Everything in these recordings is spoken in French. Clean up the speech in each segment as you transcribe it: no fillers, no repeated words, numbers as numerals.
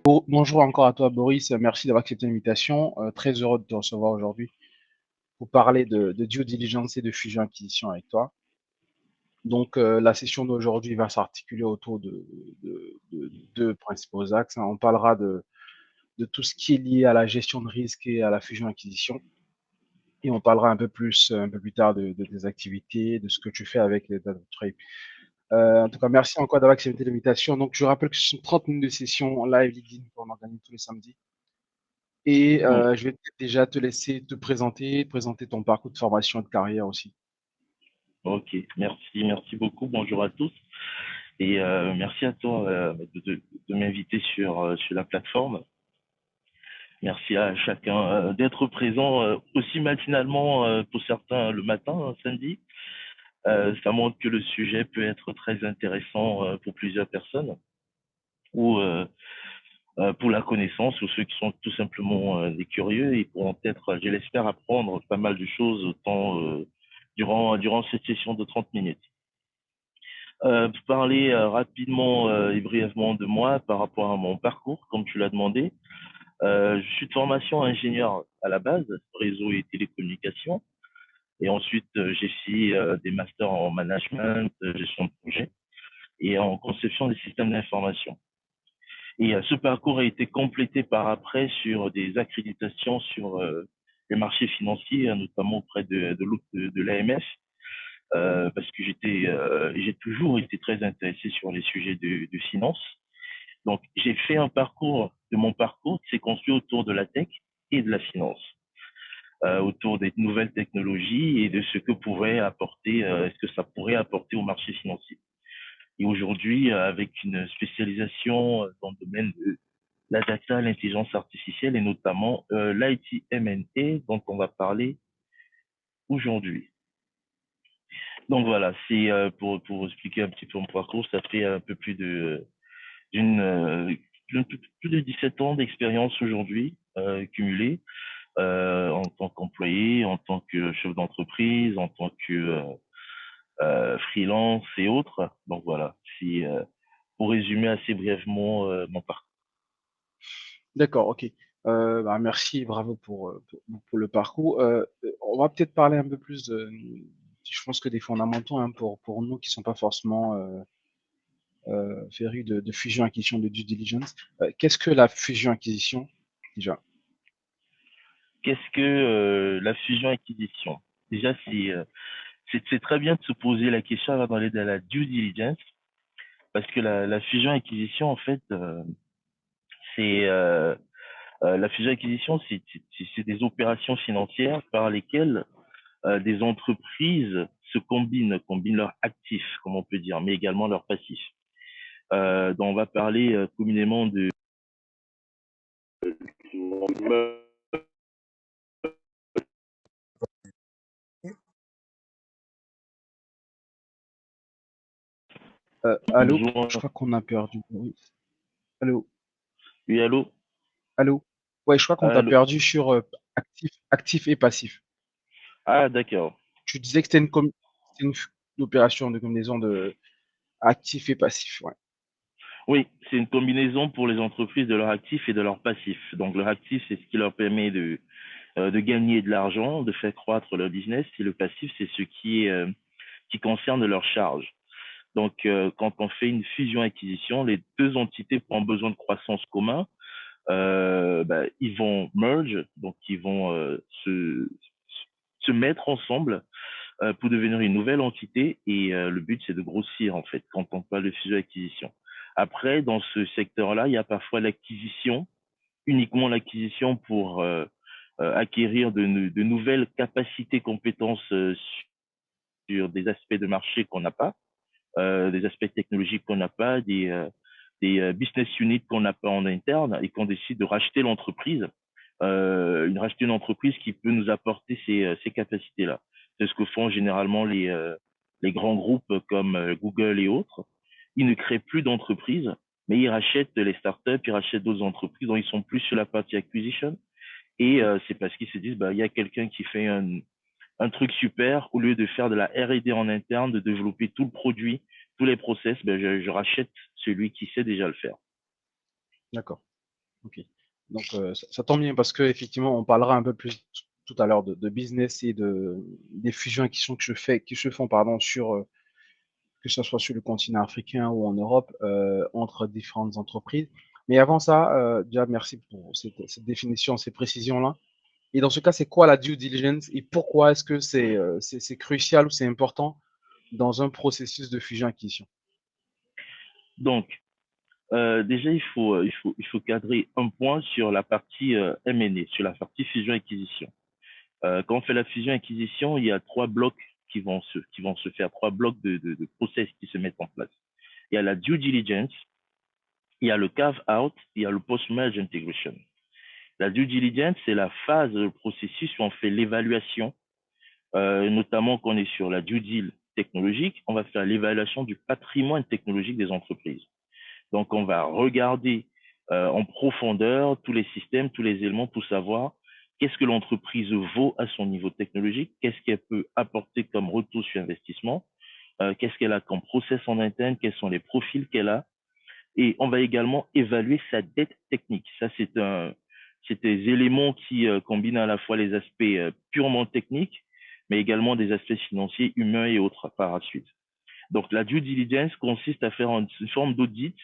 Bonjour encore à toi, Boris. Merci d'avoir accepté l'invitation. Très heureux de te recevoir aujourd'hui pour parler de due diligence et de fusion-acquisition avec toi. Donc, la session d'aujourd'hui va s'articuler autour de deux principaux axes, hein. On parlera de tout ce qui est lié à la gestion de risque et à la fusion-acquisition. Et on parlera un peu plus tard de tes activités, de ce que tu fais avec les data trade. En tout cas, merci encore d'avoir accepté l'invitation. Donc, je rappelle que ce sont 30 minutes de session en live LinkedIn qu'on organise tous les samedis. Et Oui, je vais peut-être déjà te laisser te présenter ton parcours de formation et de carrière aussi. ok, merci beaucoup. Bonjour à tous et merci à toi de m'inviter sur la plateforme. Merci à chacun d'être présent aussi matinalement pour certains le matin, hein, samedi. Ça montre que le sujet peut être très intéressant pour plusieurs personnes ou pour la connaissance ou ceux qui sont tout simplement des curieux et pourront peut-être, je l'espère, apprendre pas mal de choses autant durant cette session de 30 minutes. Parler rapidement et brièvement de moi par rapport à mon parcours, comme tu l'as demandé. Je suis de formation ingénieur à la base, réseau et télécommunications. Et ensuite, j'ai fait des masters en management, gestion de projet et en conception des systèmes d'information. Et ce parcours a été complété par après sur des accréditations sur les marchés financiers, notamment auprès de l'AMF, parce que j'ai toujours été très intéressé sur les sujets de finance. Donc, j'ai fait un parcours, de mon parcours, c'est construit autour de la tech et de la finance, autour des nouvelles technologies et de ce que pourrait apporter, ce que ça pourrait apporter au marché financier. Et aujourd'hui, avec une spécialisation dans le domaine de la data, l'intelligence artificielle et notamment l'IT M&A dont on va parler aujourd'hui. Donc voilà, c'est pour expliquer un petit peu mon parcours, ça fait un peu d'une plus de 17 ans d'expérience aujourd'hui cumulée en tant qu'employé, en tant que chef d'entreprise, en tant que freelance et autres. Donc voilà, c'est pour résumer assez brièvement mon parcours. D'accord, ok. Bah, merci, bravo pour le parcours. On va peut-être parler un peu plus je pense que des fondamentaux, hein, pour nous qui ne sont pas forcément férus de fusion-acquisition, de due diligence. Qu'est-ce que la fusion-acquisition déjà? Qu'est-ce que la fusion-acquisition? Déjà, c'est très bien de se poser la question avant d'aller dans la due diligence, parce que la fusion-acquisition, en fait, c'est la fusion-acquisition, c'est des opérations financières par lesquelles des entreprises combinent leurs actifs, comme on peut dire, mais également leurs passifs. Donc on va parler communément de Allô? Je besoin. crois qu'on a perdu. Oui. Allô? Oui, allô? Allô? Ouais, je crois qu'on t'a Allô? perdu sur actif et passif. Ah, d'accord. Tu disais que c'était une opération de combinaison de actif et passif. Ouais. Oui, c'est une combinaison pour les entreprises de leurs actifs et de leurs passifs. Donc leur actif, c'est ce qui leur permet de gagner de l'argent, de faire croître leur business, et le passif, c'est ce qui concerne leurs charges. Donc, quand on fait une fusion-acquisition, les deux entités ont besoin de croissance commun. Ils vont merge, donc ils vont se mettre ensemble pour devenir une nouvelle entité. Et le but, c'est de grossir, en fait, quand on parle de fusion-acquisition. Après, dans ce secteur-là, il y a parfois l'acquisition, uniquement l'acquisition pour acquérir de nouvelles capacités, compétences sur des aspects de marché qu'on n'a pas, des aspects technologiques qu'on n'a pas, des business units qu'on n'a pas en interne et qu'on décide de racheter l'entreprise, racheter une entreprise qui peut nous apporter ces capacités-là. C'est ce que font généralement les grands groupes comme Google et autres. Ils ne créent plus d'entreprises, mais ils rachètent les startups, ils rachètent d'autres entreprises, donc ils sont plus sur la partie acquisition. Et c'est parce qu'ils se disent, bah, il y a quelqu'un qui fait un truc super, au lieu de faire de la R&D en interne, de développer tout le produit, tous les process, ben je rachète celui qui sait déjà le faire. D'accord. Ok. Donc, ça tombe bien parce que effectivement, on parlera un peu plus tout à l'heure de business et des fusions qui se font pardon, que ce soit sur le continent africain ou en Europe, entre différentes entreprises. Mais avant ça, déjà, merci pour cette définition, ces précisions-là. Et dans ce cas, c'est quoi la due diligence et pourquoi est-ce que c'est crucial ou c'est important dans un processus de fusion-acquisition? Donc, déjà, il faut cadrer un point sur la partie M&A, sur la partie fusion-acquisition. Quand on fait la fusion-acquisition, il y a trois blocs qui vont se faire, trois blocs de process qui se mettent en place. Il y a la due diligence, il y a le carve-out, il y a le post-merge integration. La due diligence, c'est la phase, le processus où on fait l'évaluation, notamment quand on est sur la due deal technologique, on va faire l'évaluation du patrimoine technologique des entreprises. Donc, on va regarder en profondeur tous les systèmes, tous les éléments pour savoir qu'est-ce que l'entreprise vaut à son niveau technologique, qu'est-ce qu'elle peut apporter comme retour sur investissement, qu'est-ce qu'elle a comme process en interne, quels sont les profils qu'elle a. Et on va également évaluer sa dette technique. Ça, c'est des éléments qui combinent à la fois les aspects purement techniques, mais également des aspects financiers, humains et autres par la suite. Donc, la due diligence consiste à faire une forme d'audit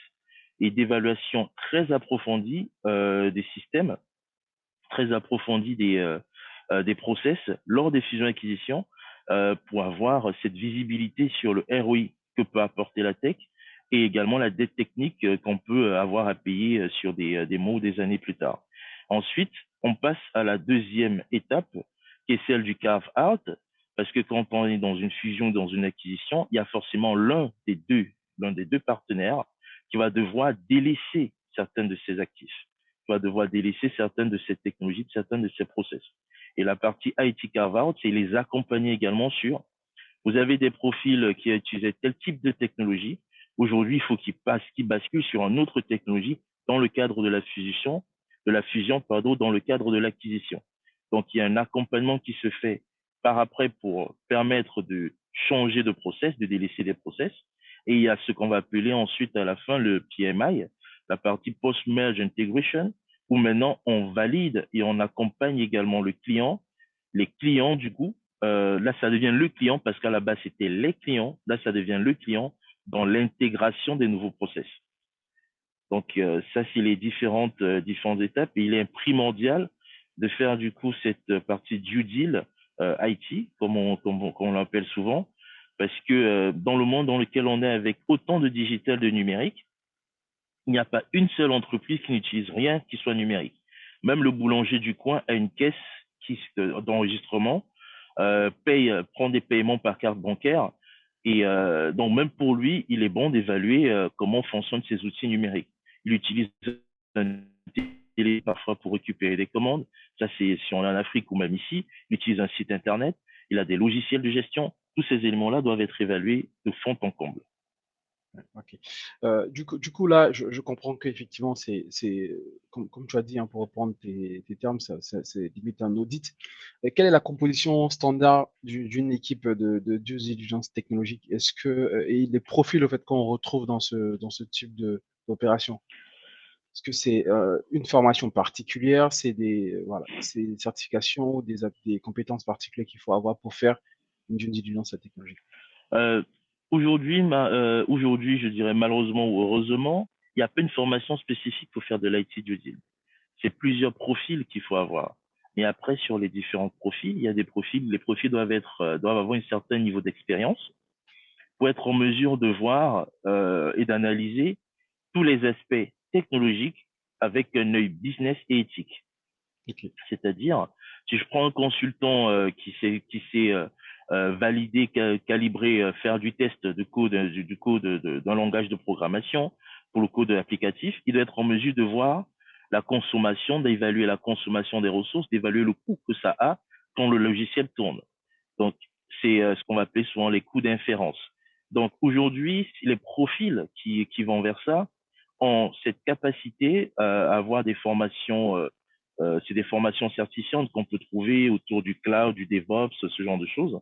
et d'évaluation très approfondie des systèmes, très approfondie des process lors des fusions-acquisitions pour avoir cette visibilité sur le ROI que peut apporter la tech et également la dette technique qu'on peut avoir à payer sur des mois ou des années plus tard. Ensuite, on passe à la deuxième étape, qui est celle du carve-out, parce que quand on est dans une fusion, dans une acquisition, il y a forcément l'un des deux partenaires qui va devoir délaisser certains de ses actifs, qui va devoir délaisser certaines de ses technologies, certains de ses process. Et la partie IT carve-out, c'est les accompagner également sur, vous avez des profils qui utilisaient tel type de technologie. Aujourd'hui, il faut qu'ils basculent sur une autre technologie dans le cadre de la fusion, pardon, dans le cadre de l'acquisition. Donc, il y a un accompagnement qui se fait par après pour permettre de changer de process, de délaisser des process. Et il y a ce qu'on va appeler ensuite à la fin le PMI, la partie post-merge integration, où maintenant on valide et on accompagne également le client, les clients du coup. Là, ça devient le client parce qu'à la base, c'était les clients. Là, ça devient le client dans l'intégration des nouveaux process. Donc, ça, c'est les différentes étapes. Et il est primordial de faire du coup cette partie due deal IT, comme on l'appelle souvent, parce que dans le monde dans lequel on est avec autant de digital, de numérique, il n'y a pas une seule entreprise qui n'utilise rien qui soit numérique. Même le boulanger du coin a une caisse d'enregistrement, prend des paiements par carte bancaire. Et donc, même pour lui, il est bon d'évaluer comment fonctionnent ces outils numériques. Il utilise un télé parfois pour récupérer des commandes. Ça, c'est si on est en Afrique ou même ici. Il utilise un site Internet. Il a des logiciels de gestion. Tous ces éléments-là doivent être évalués de fond en comble. Ok. Du coup, là, je comprends qu'effectivement, comme tu as dit, hein, pour reprendre tes termes, c'est limite un audit. Et quelle est la composition standard d'une équipe de due diligence technologique? Et les profils, au fait, qu'on retrouve dans ce type d'opération? Est-ce que c'est une formation particulière? Voilà, c'est des certifications, des compétences particulières qu'il faut avoir pour faire une due diligence technologique? Euh, aujourd'hui, je dirais malheureusement ou heureusement, il n'y a pas une formation spécifique pour faire de l'IT due deal. C'est plusieurs profils qu'il faut avoir. Et après, sur les différents profils, il y a des profils, les profils doivent avoir un certain niveau d'expérience pour être en mesure de voir et d'analyser tous les aspects technologiques avec un œil business et éthique. Ok. C'est-à-dire, si je prends un consultant qui sait valider, calibrer, faire du test de code, du code d'un langage de programmation pour le code applicatif, il doit être en mesure de voir la consommation, d'évaluer la consommation des ressources, d'évaluer le coût que ça a quand le logiciel tourne. Donc, c'est ce qu'on va appeler souvent les coûts d'inférence. Donc, aujourd'hui, les profils qui vont vers ça ont cette capacité à avoir des formations c'est des formations certifiantes qu'on peut trouver autour du cloud, du DevOps, ce genre de choses,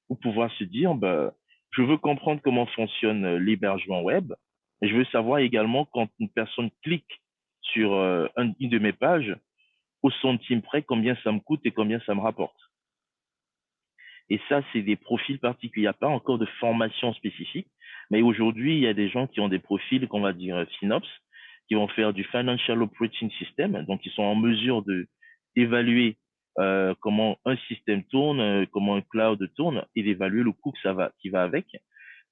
pour pouvoir se dire, bah, je veux comprendre comment fonctionne l'hébergement web, et je veux savoir également quand une personne clique sur une de mes pages au centime près combien ça me coûte et combien ça me rapporte. Et ça, c'est des profils particuliers. Il n'y a pas encore de formation spécifique. Mais aujourd'hui, il y a des gens qui ont des profils qu'on va dire FinOps, qui vont faire du Financial Operating System. Donc, ils sont en mesure de d'évaluer comment un système tourne, comment un cloud tourne et d'évaluer le coût que qui va avec.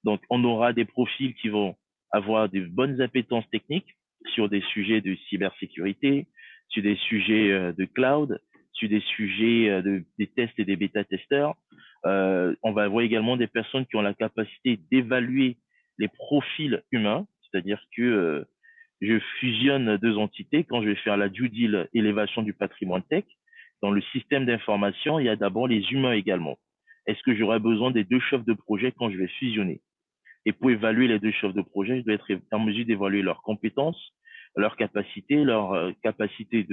Donc, on aura des profils qui vont avoir des bonnes appétences techniques sur des sujets de cybersécurité, sur des sujets de cloud, sur des sujets des tests et des bêta-testeurs. On va avoir également des personnes qui ont la capacité d'évaluer les profils humains, c'est-à-dire que je fusionne deux entités. Quand je vais faire la due deal élévation du patrimoine tech, dans le système d'information, il y a d'abord les humains également. Est-ce que j'aurai besoin des deux chefs de projet quand je vais fusionner? Et pour évaluer les deux chefs de projet, je dois être en mesure d'évaluer leurs compétences, leurs capacités, leur capacité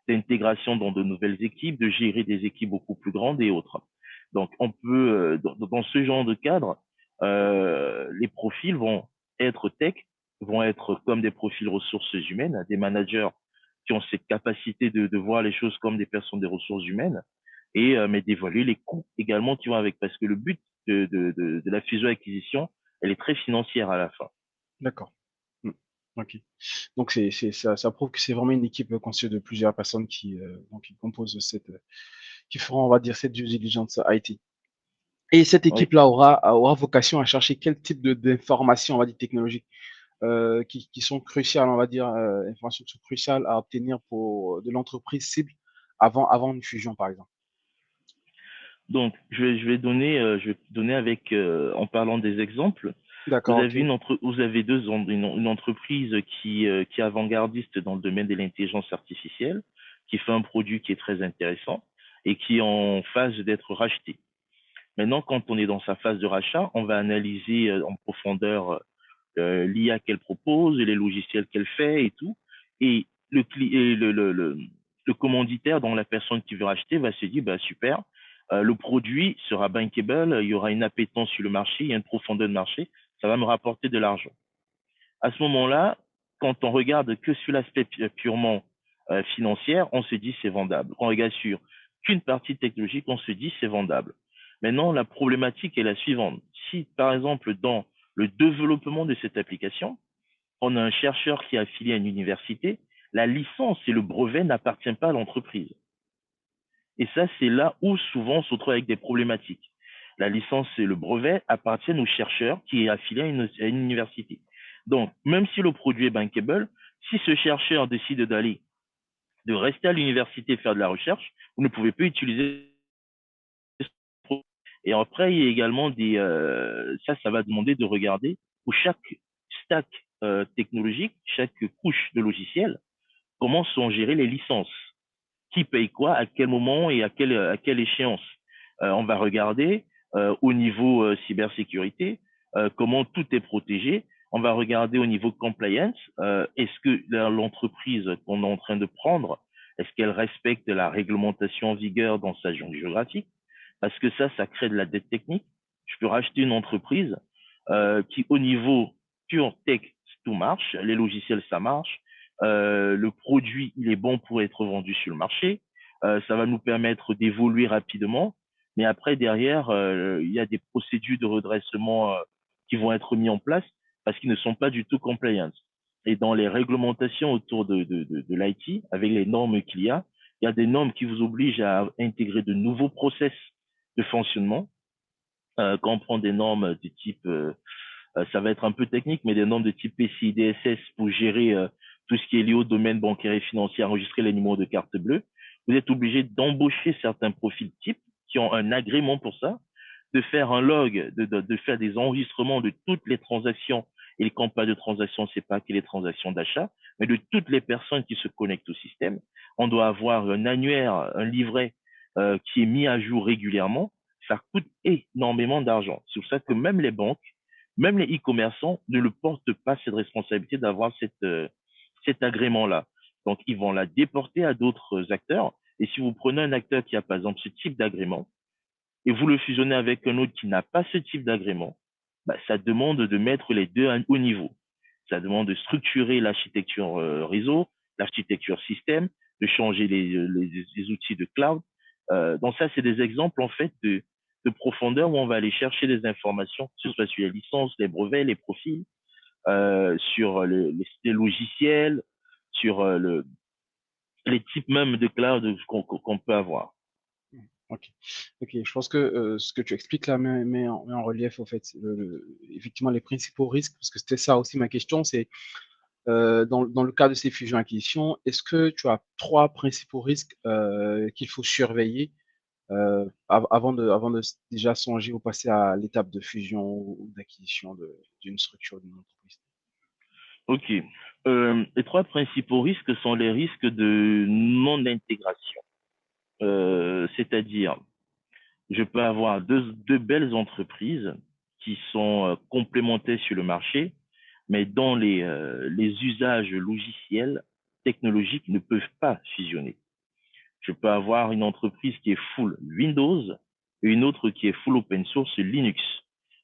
d'intégration dans de nouvelles équipes, de gérer des équipes beaucoup plus grandes et autres. Donc, on peut, dans ce genre de cadre, les profils vont être tech, vont être comme des profils ressources humaines, des managers qui ont cette capacité de voir les choses comme des personnes des ressources humaines, et mais d'évaluer les coûts également qui vont avec, parce que le but de la fusion-acquisition, elle est très financière à la fin. D'accord. Hmm. Ok. Donc ça prouve que c'est vraiment une équipe constituée de plusieurs personnes donc, qui composent qui feront, on va dire, cette due diligence IT. Et cette Oui. équipe-là aura vocation à chercher quel type d'informations, on va dire, technologiques, qui sont cruciales, on va dire, informations qui sont cruciales à obtenir de l'entreprise cible avant une fusion, par exemple. Donc, je vais donner avec, en parlant des exemples. D'accord, ok. Vous avez une entreprise qui est avant-gardiste dans le domaine de l'intelligence artificielle, qui fait un produit qui est très intéressant et qui est en phase d'être racheté. Maintenant, quand on est dans sa phase de rachat, on va analyser en profondeur l'IA qu'elle propose, les logiciels qu'elle fait et tout. Et le commanditaire, dont la personne qui veut racheter, va se dire, bah, super, le produit sera bankable, il y aura une appétence sur le marché, il y a une profondeur de marché, ça va me rapporter de l'argent. À ce moment-là, quand on regarde que sur l'aspect purement financier, on se dit c'est vendable. Quand on regarde sur qu'une partie technologique, on se dit c'est vendable. Maintenant, la problématique est la suivante. Si, par exemple, dans le développement de cette application, on a un chercheur qui est affilié à une université, la licence et le brevet n'appartiennent pas à l'entreprise. Et ça, c'est là où souvent on se retrouve avec des problématiques. La licence et le brevet appartiennent au chercheur qui est affilié à une université. Donc, même si le produit est bankable, si ce chercheur décide de rester à l'université et faire de la recherche, vous ne pouvez pas utiliser ce produit. Et après, il y a également ça va demander de regarder pour chaque stack technologique, chaque couche de logiciel, comment sont gérées les licences, qui paye quoi, à quel moment et à quelle échéance. On va regarder au niveau cybersécurité comment tout est protégé. On va regarder au niveau compliance, est-ce que l'entreprise qu'on est en train de prendre, est-ce qu'elle respecte la réglementation en vigueur dans sa zone géographique? Parce que ça crée de la dette technique. Je peux racheter une entreprise qui, au niveau pure tech, tout marche, les logiciels, ça marche, le produit, il est bon pour être vendu sur le marché. Ça va nous permettre d'évoluer rapidement. Mais après, derrière, il y a des procédures de redressement qui vont être mis en place parce qu'ils ne sont pas du tout compliant. Et dans les réglementations autour de l'IT, avec les normes qu'il y a des normes qui vous obligent à intégrer de nouveaux process de fonctionnement. Quand on prend des normes de type ça va être un peu technique, mais des normes de type PCI DSS pour gérer tout ce qui est lié au domaine bancaire et financier, enregistrer les numéros de carte bleue. Vous êtes obligé d'embaucher certains profils types qui ont un agrément pour ça, de faire un log, de faire des enregistrements de toutes les transactions. Et quand pas de transactions, c'est pas que les transactions d'achat, mais de toutes les personnes qui se connectent au système. On doit avoir un annuaire, un livret qui est mis à jour régulièrement. Ça coûte énormément d'argent. C'est pour ça que même les banques, même les e-commerçants ne le portent pas cette responsabilité d'avoir cet agrément-là. Donc, ils vont la déporter à d'autres acteurs. Et si vous prenez un acteur qui a, par exemple, ce type d'agrément et vous le fusionnez avec un autre qui n'a pas ce type d'agrément, bah, ça demande de mettre les deux à un haut niveau. Ça demande de structurer l'architecture réseau, l'architecture système, de changer les outils de cloud. Donc ça, c'est des exemples en fait de profondeur où on va aller chercher des informations, que ce soit sur les licences, les brevets, les profils, sur les logiciels, sur les types même de cloud qu'on peut avoir. Ok, ok. Je pense que ce que tu expliques là met en relief au fait effectivement les principaux risques, parce que c'était ça aussi ma question, c'est dans le cas de ces fusions-acquisitions, est-ce que tu as trois principaux risques qu'il faut surveiller avant de déjà songer ou passer à l'étape de fusion ou d'acquisition d'une structure, d'une entreprise? Ok. Les trois principaux risques sont les risques de non-intégration. C'est-à-dire, je peux avoir deux belles entreprises qui sont complémentaires sur le marché, mais dont les usages logiciels, technologiques ne peuvent pas fusionner. Je peux avoir une entreprise qui est full Windows et une autre qui est full open source Linux.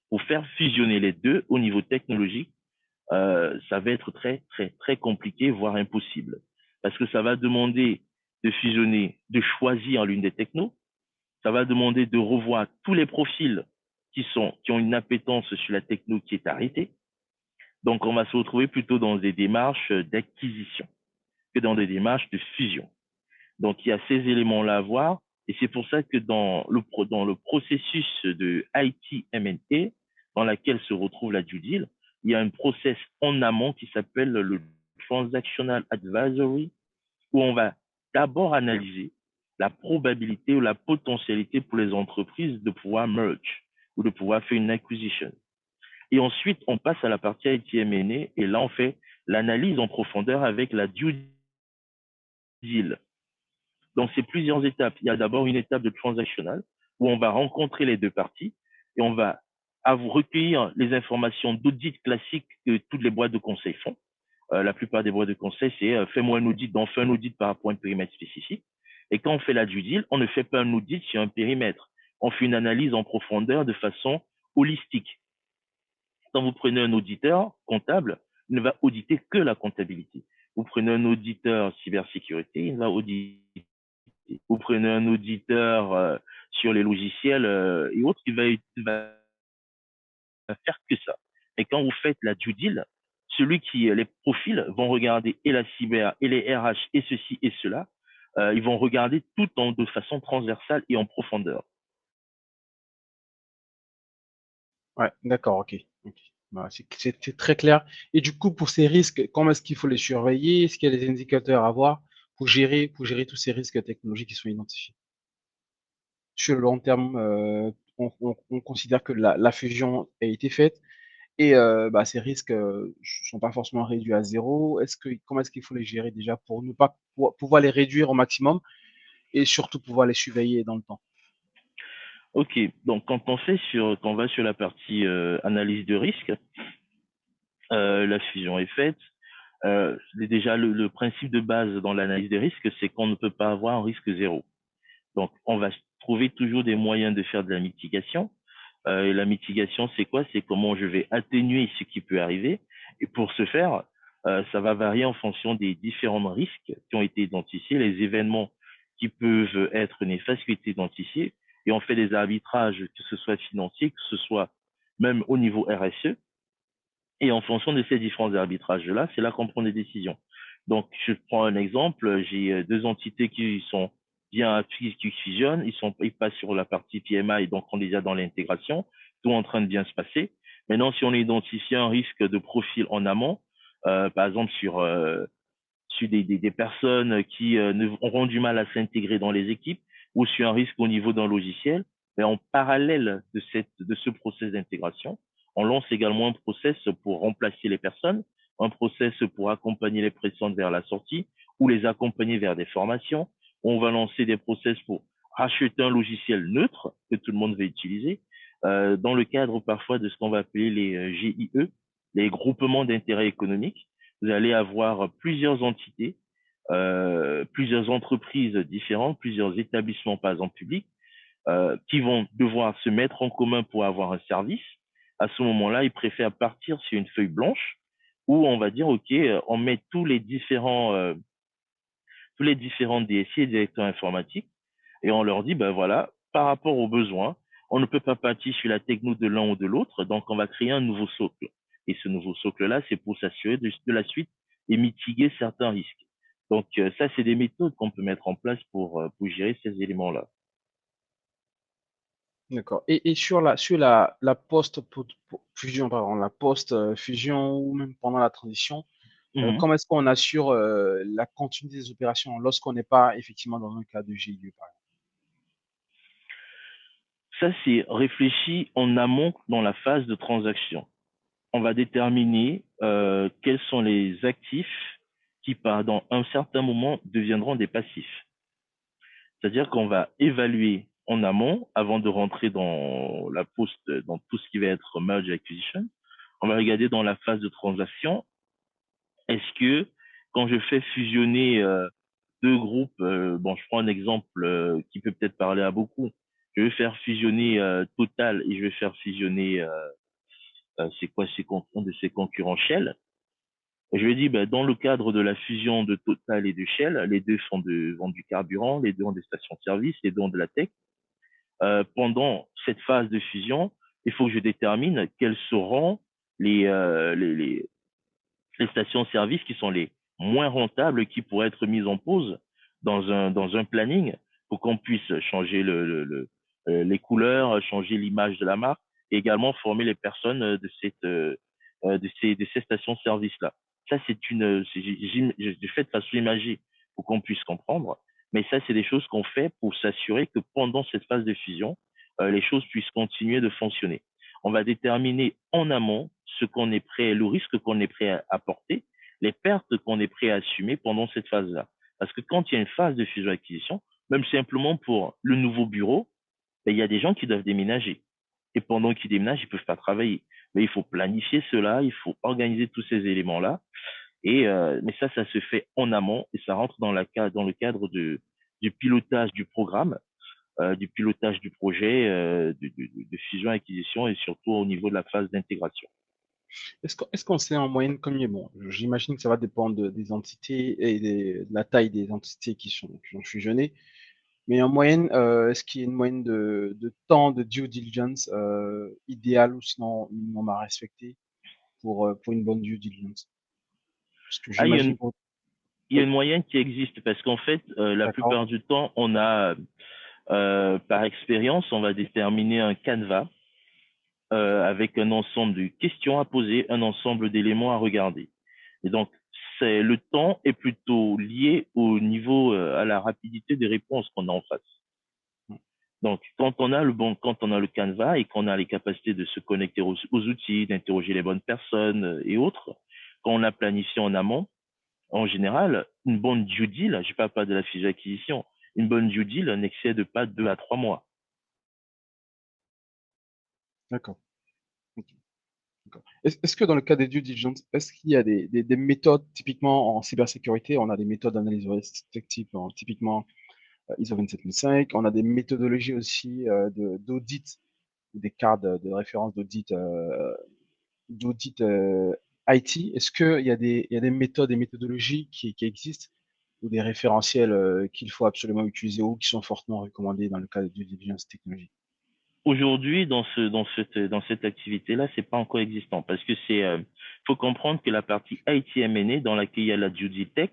Pour faire fusionner les deux au niveau technologique, ça va être très, très, très compliqué, voire impossible. Parce que ça va demander de fusionner, de choisir l'une des technos. Ça va demander de revoir tous les profils qui ont une appétence sur la techno qui est arrêtée. Donc, on va se retrouver plutôt dans des démarches d'acquisition que dans des démarches de fusion. Donc, il y a ces éléments-là à voir. Et c'est pour ça que dans le processus de IT M&A, dans laquelle se retrouve la due deal, il y a un process en amont qui s'appelle le Transactional Advisory, où on va d'abord analyser la probabilité ou la potentialité pour les entreprises de pouvoir merge ou de pouvoir faire une acquisition. Et ensuite, on passe à la partie IT M&A et là, on fait l'analyse en profondeur avec la due deal. Donc, c'est plusieurs étapes. Il y a d'abord une étape de transactional où on va rencontrer les deux parties et on va recueillir les informations d'audit classiques que toutes les boîtes de conseil font. La plupart des boîtes de conseil, c'est fais-moi un audit, donc fais un audit par rapport à un périmètre spécifique. Et quand on fait la due deal, on ne fait pas un audit sur un périmètre. On fait une analyse en profondeur de façon holistique. Quand vous prenez un auditeur comptable, il ne va auditer que la comptabilité. Vous prenez un auditeur cybersécurité, il va auditer. Vous prenez un auditeur sur les logiciels et autres, il va faire que ça. Et quand vous faites la due deal, les profils vont regarder et la cyber et les RH et ceci et cela. Ils vont regarder tout de façon transversale et en profondeur. Ouais, d'accord, ok. Ok. Bah, c'est très clair. Et du coup, pour ces risques, comment est-ce qu'il faut les surveiller? Est-ce qu'il y a des indicateurs à voir pour gérer tous ces risques technologiques qui sont identifiés? Sur le long terme, on considère que la fusion a été faite et bah, ces risques sont pas forcément réduits à zéro. Comment est-ce qu'il faut les gérer déjà pour ne pas pouvoir les réduire au maximum et surtout pouvoir les surveiller dans le temps? Ok, donc quand on va sur la partie analyse de risque, la fusion est faite. Déjà, le principe de base dans l'analyse des risques, c'est qu'on ne peut pas avoir un risque zéro. Donc, on va trouver toujours des moyens de faire de la mitigation. Et la mitigation, c'est quoi? C'est comment je vais atténuer ce qui peut arriver. Et pour ce faire, ça va varier en fonction des différents risques qui ont été identifiés, les événements qui peuvent être néfastes qui ont été identifiés. Et on fait des arbitrages, que ce soit financier, que ce soit même au niveau RSE. Et en fonction de ces différents arbitrages-là, c'est là qu'on prend des décisions. Donc, je prends un exemple. J'ai deux entités qui sont bien qui fusionnent. Ils passent sur la partie PMA et donc on est déjà dans l'intégration. Tout en train de bien se passer. Maintenant, si on identifie un risque de profil en amont, par exemple sur des personnes qui auront du mal à s'intégrer dans les équipes ou sur un risque au niveau d'un logiciel, mais en parallèle de ce process d'intégration, on lance également un process pour remplacer les personnes, un process pour accompagner les personnes vers la sortie ou les accompagner vers des formations. On va lancer des process pour racheter un logiciel neutre que tout le monde va utiliser dans le cadre parfois de ce qu'on va appeler les GIE, les groupements d'intérêt économique. Vous allez avoir plusieurs entités, plusieurs entreprises différentes, plusieurs établissements, par exemple, publics, qui vont devoir se mettre en commun pour avoir un service. À ce moment-là, ils préfèrent partir sur une feuille blanche où on va dire, OK, on met tous les différents tous les différents DSI et directeurs informatiques et on leur dit, ben voilà, par rapport aux besoins, on ne peut pas partir sur la techno de l'un ou de l'autre, donc on va créer un nouveau socle. Et ce nouveau socle-là, c'est pour s'assurer de la suite et mitiguer certains risques. Donc ça, c'est des méthodes qu'on peut mettre en place pour gérer ces éléments-là. D'accord. Et sur la post-fusion, pardon, la post-fusion ou même pendant la transition, Mhm. comment est-ce qu'on assure la continuité des opérations lorsqu'on n'est pas effectivement dans un cas de GIE, par Ça, c'est réfléchi en amont dans la phase de transaction. On va déterminer quels sont les actifs qui, dans un certain moment, deviendront des passifs. C'est-à-dire qu'on va évaluer en amont, avant de rentrer dans dans tout ce qui va être merge acquisition, on va regarder dans la phase de transaction, est-ce que quand je fais fusionner deux groupes, bon, je prends un exemple qui peut peut-être parler à beaucoup. Je vais faire fusionner Total et je vais faire fusionner, c'est quoi, un de ses concurrents Shell. Et je lui ai dit, ben, dans le cadre de la fusion de Total et de Shell, les deux vendent du carburant, les deux ont des stations-service, les deux ont de la tech. Pendant cette phase de fusion, il faut que je détermine quelles seront les, euh, les, les, les stations-service qui sont les moins rentables qui pourraient être mises en pause dans un planning pour qu'on puisse changer les couleurs, changer l'image de la marque et également former les personnes de ces stations-service-là. Ça, je fais de façon imagée pour qu'on puisse comprendre, mais ça, c'est des choses qu'on fait pour s'assurer que pendant cette phase de fusion, les choses puissent continuer de fonctionner. On va déterminer en amont ce qu'on est prêt, le risque qu'on est prêt à porter, les pertes qu'on est prêt à assumer pendant cette phase-là. Parce que quand il y a une phase de fusion-acquisition, même simplement pour le nouveau bureau, ben, il y a des gens qui doivent déménager. Et pendant qu'ils déménagent, ils ne peuvent pas travailler. Mais il faut planifier cela, il faut organiser tous ces éléments-là. Mais ça se fait en amont et ça rentre dans le cadre du pilotage du programme, du pilotage du projet, de fusion-acquisition et surtout au niveau de la phase d'intégration. Est-ce qu'on sait en moyenne combien, bon, j'imagine que ça va dépendre des entités et de la taille des entités qui sont fusionnées, mais en moyenne, est-ce qu'il y a une moyenne de temps de due diligence idéal ou sinon minimum à respecter pour une bonne due diligence? Parce que Ah, j'imagine que... il y a Oui, une moyenne qui existe parce qu'en fait, la d'accord. plupart du temps, on a, par expérience, on va déterminer un canevas avec un ensemble de questions à poser, un ensemble d'éléments à regarder. Et donc, le temps est plutôt lié au niveau, à la rapidité des réponses qu'on a en face. Donc, quand on a le canevas et qu'on a les capacités de se connecter aux outils, d'interroger les bonnes personnes et autres, quand on a planifié en amont, en général, une bonne due deal, je ne parle pas de la fiche d'acquisition, une bonne due deal n'excède pas 2 à 3 mois. D'accord. Ok, d'accord. Est-ce que dans le cas des due diligence, est-ce qu'il y a des méthodes, typiquement en cybersécurité, on a des méthodes d'analyse respectives, typiquement ISO 27005, on a des méthodologies aussi d'audit, des cartes de référence d'audit IT. Est-ce qu'il y a des méthodes et méthodologies qui existent ou des référentiels qu'il faut absolument utiliser ou qui sont fortement recommandés dans le cas de due diligence technologique? Aujourd'hui, dans cette activité-là, c'est pas encore existant parce que faut comprendre que la partie IT M&A dans laquelle il y a la due deal tech,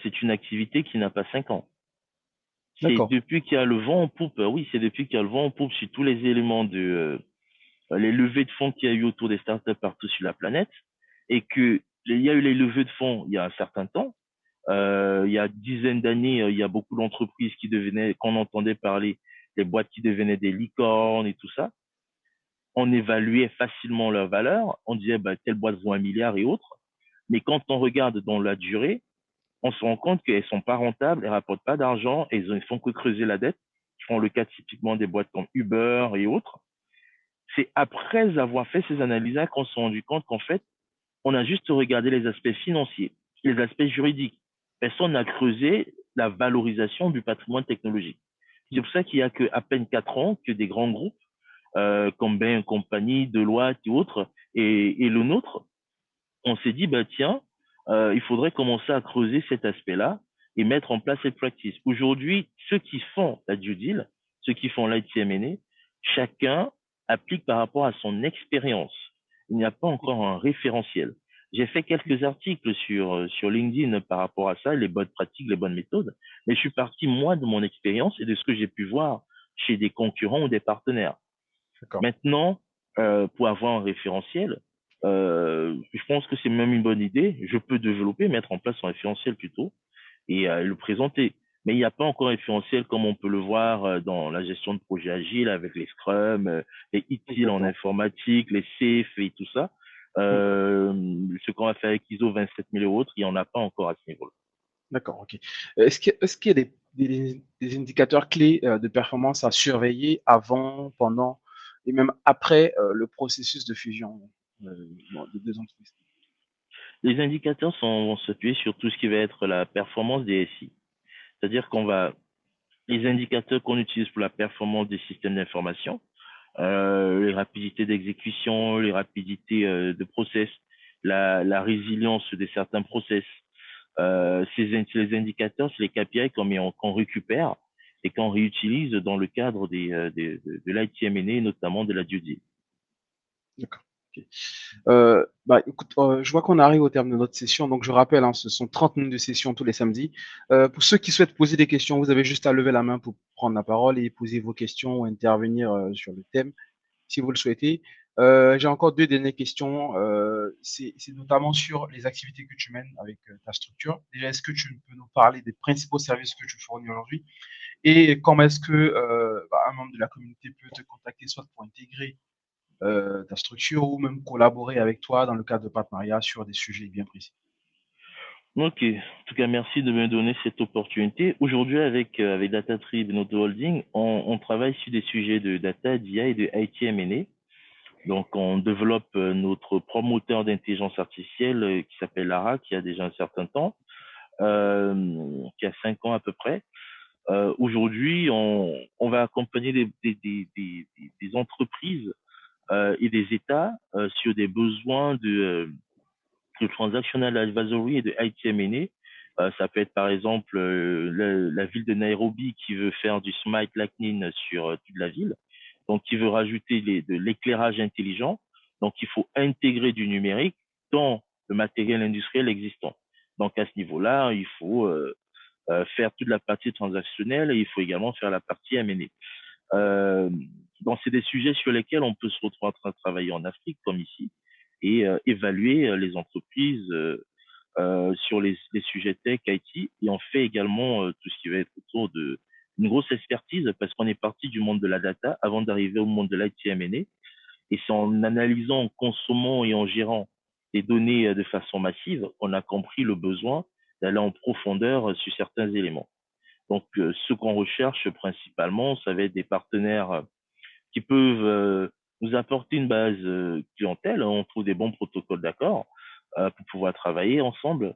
c'est une activité qui n'a pas 5 ans. C'est D'accord. depuis qu'il y a le vent en poupe, oui, c'est depuis qu'il y a le vent en poupe sur tous les éléments les levées de fonds qu'il y a eu autour des startups partout sur la planète et que il y a eu les levées de fonds il y a un certain temps. Il y a dizaines d'années, il y a beaucoup d'entreprises qu'on entendait parler, des boîtes qui devenaient des licornes et tout ça. On évaluait facilement leur valeur. On disait, bah, telle boîte vaut 1 milliard et autres. Mais quand on regarde dans la durée, on se rend compte qu'elles sont pas rentables, elles rapportent pas d'argent, et elles ne font que creuser la dette. Je prends le cas typiquement des boîtes comme Uber et autres. C'est après avoir fait ces analyses-là qu'on s'est rendu compte qu'en fait, on a juste regardé les aspects financiers, les aspects juridiques. Personne n'a creusé la valorisation du patrimoine technologique. C'est pour ça qu'il y a que à peine 4 ans que des grands groupes comme Bain Compagnie, Deloitte et autres, et le nôtre, on s'est dit, bah tiens, il faudrait commencer à creuser cet aspect-là et mettre en place cette practice. Aujourd'hui, ceux qui font la due deal, ceux qui font l'ITM&A, chacun applique par rapport à son expérience. Il n'y a pas encore un référentiel. J'ai fait quelques articles sur LinkedIn par rapport à ça, les bonnes pratiques, les bonnes méthodes, mais je suis parti, moi, de mon expérience et de ce que j'ai pu voir chez des concurrents ou des partenaires. D'accord. Maintenant, pour avoir un référentiel, je pense que c'est même une bonne idée. Je peux développer, mettre en place un référentiel plutôt et le présenter. Mais il n'y a pas encore un référentiel comme on peut le voir dans la gestion de projets agiles avec les Scrum, les ITIL en Exactement. informatique, les CIF et tout ça. Mm. Ce qu'on va faire avec ISO 27000 et autres, il n'y en a pas encore à ce niveau-là. D'accord, ok. Est-ce qu'il y a des indicateurs clés de performance à surveiller avant, pendant et même après le processus de fusion bon, des deux entreprises? Les indicateurs vont s'appuyer sur tout ce qui va être la performance des SI. C'est-à-dire qu'on va les indicateurs qu'on utilise pour la performance des systèmes d'information, les rapidités d'exécution, les rapidités de process, la résilience de certains process. Les indicateurs, c'est les KPI qu'on récupère et qu'on réutilise dans le cadre de l'ITM&A, notamment de la due deal. D'accord. Ok. Bah, écoute, je vois qu'on arrive au terme de notre session, donc je rappelle, hein, ce sont 30 minutes de session tous les samedis. Pour ceux qui souhaitent poser des questions, vous avez juste à lever la main pour prendre la parole et poser vos questions ou intervenir sur le thème, si vous le souhaitez. J'ai encore deux dernières questions. C'est notamment sur les activités que tu mènes avec ta structure. Déjà, est-ce que tu peux nous parler des principaux services que tu fournis aujourd'hui et comment est-ce que un membre de la communauté peut te contacter, soit pour intégrer ta structure ou même collaborer avec toi dans le cadre de partenariat sur des sujets bien précis. Ok, en tout cas, merci de me donner cette opportunité. Aujourd'hui, avec DataTree et notre holding, on travaille sur des sujets de data, d'IA et de ITM&A. Donc, on développe notre propre moteur d'intelligence artificielle qui s'appelle Lara, qui a déjà un certain temps, qui a 5 ans à peu près. Aujourd'hui, on va accompagner des entreprises et des États sur des besoins de transactional advisory et de ITM&A. Ça peut être par exemple la ville de Nairobi qui veut faire du smart lightning sur toute la ville, donc qui veut rajouter de l'éclairage intelligent. Donc il faut intégrer du numérique dans le matériel industriel existant. Donc à ce niveau-là, il faut faire toute la partie transactionnelle et il faut également faire la partie M&A. Donc c'est des sujets sur lesquels on peut se retrouver en train de travailler en Afrique comme ici et évaluer les entreprises sur les sujets tech, IT, et on fait également tout ce qui va être autour de une grosse expertise parce qu'on est parti du monde de la data avant d'arriver au monde de l'IT&M&A, et c'est en analysant, en consommant et en gérant les données de façon massive, on a compris le besoin d'aller en profondeur sur certains éléments. Donc, ce qu'on recherche principalement, ça va être des partenaires qui peuvent nous apporter une base clientèle. On trouve des bons protocoles d'accord pour pouvoir travailler ensemble.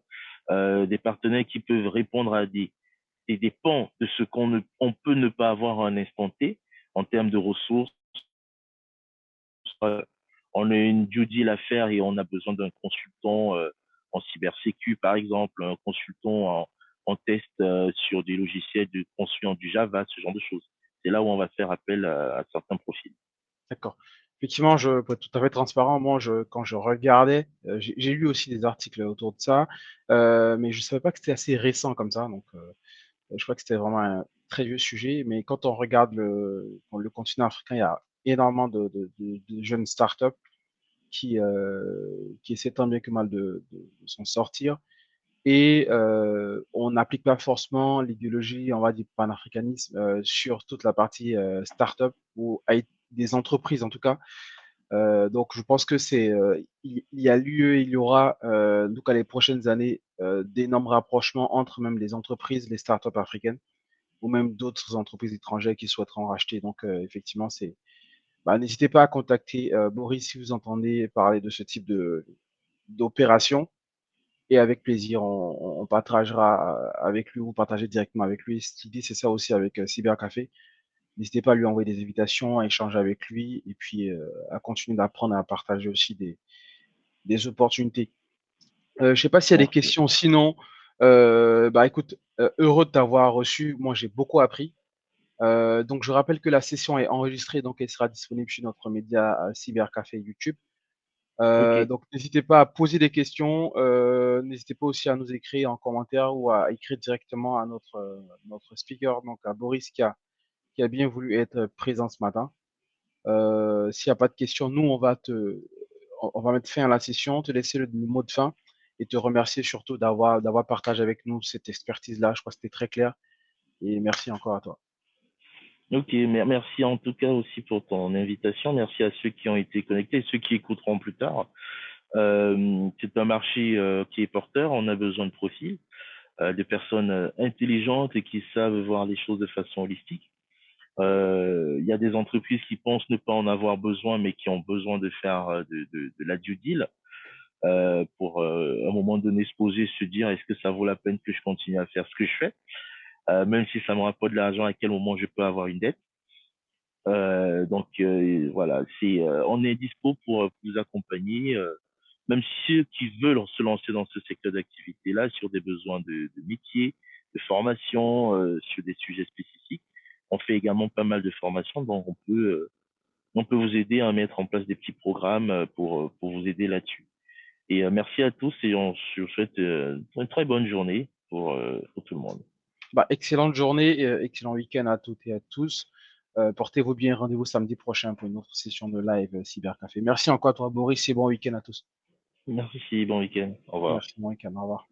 Des partenaires qui peuvent répondre à des pans de ce on peut ne pas avoir à un instant T en termes de ressources. Euh, on a une due deal à faire et on a besoin d'un consultant en cybersécu, par exemple, un consultant en test sur des logiciels conçus en du Java, ce genre de choses. C'est là où on va faire appel à certains profils. D'accord. Effectivement, pour être tout à fait transparent, moi, quand je regardais, j'ai lu aussi des articles autour de ça, mais je savais pas que c'était assez récent comme ça. Donc, je crois que c'était vraiment un très vieux sujet. Mais quand on regarde le continent africain, il y a énormément de jeunes startups qui essaient tant bien que mal de s'en sortir. Et on n'applique pas forcément l'idéologie, on va dire, panafricanisme sur toute la partie startup ou des entreprises en tout cas. Donc je pense que il y a lieu, il y aura donc à les prochaines années d'énormes rapprochements entre même les entreprises, les startups africaines ou même d'autres entreprises étrangères qui souhaiteront racheter. Donc effectivement, n'hésitez pas à contacter Boris si vous entendez parler de ce type de d'opération. Et avec plaisir, on partagera avec lui ou partager directement avec lui. L'idée, c'est ça aussi avec Cybercafé. N'hésitez pas à lui envoyer des invitations, à échanger avec lui et puis à continuer d'apprendre, à partager aussi des opportunités. Je sais pas s'il y a des Merci. questions. Sinon, écoute, Heureux de t'avoir reçu. Moi, j'ai beaucoup appris. Donc, je rappelle que la session est enregistrée, donc elle sera disponible sur notre média Cybercafé YouTube. Ok, Donc, n'hésitez pas à poser des questions. N'hésitez pas aussi à nous écrire en commentaire ou à écrire directement à notre speaker, donc à Boris qui a bien voulu être présent ce matin. S'il n'y a pas de questions, nous, on va mettre fin à la session, te laisser le mot de fin et te remercier surtout d'avoir partagé avec nous cette expertise-là. Je crois que c'était très clair et merci encore à toi. ok, merci en tout cas aussi pour ton invitation. Merci à ceux qui ont été connectés, ceux qui écouteront plus tard. C'est un marché qui est porteur, on a besoin de profils, de personnes intelligentes et qui savent voir les choses de façon holistique. Il y a des entreprises qui pensent ne pas en avoir besoin, mais qui ont besoin de faire de la due deal pour à un moment donné se poser, se dire est-ce que ça vaut la peine que je continue à faire ce que je fais, même si ça me rapporte de l'argent, à quel moment je peux avoir une dette. Voilà, on est dispo pour vous accompagner, même ceux qui veulent se lancer dans ce secteur d'activité-là sur des besoins de métier, de formation, sur des sujets spécifiques. On fait également pas mal de formations, donc on peut vous aider à mettre en place des petits programmes pour vous aider là-dessus. Et merci à tous et on se souhaite une très bonne journée pour tout le monde. Bah, excellente journée et excellent week-end à toutes et à tous. Portez-vous bien. Rendez-vous samedi prochain pour une autre session de live Cybercafé. Merci encore à toi, Boris, et bon week-end à tous. Merci, bon week-end. Au revoir. Merci, bon week-end. Au revoir.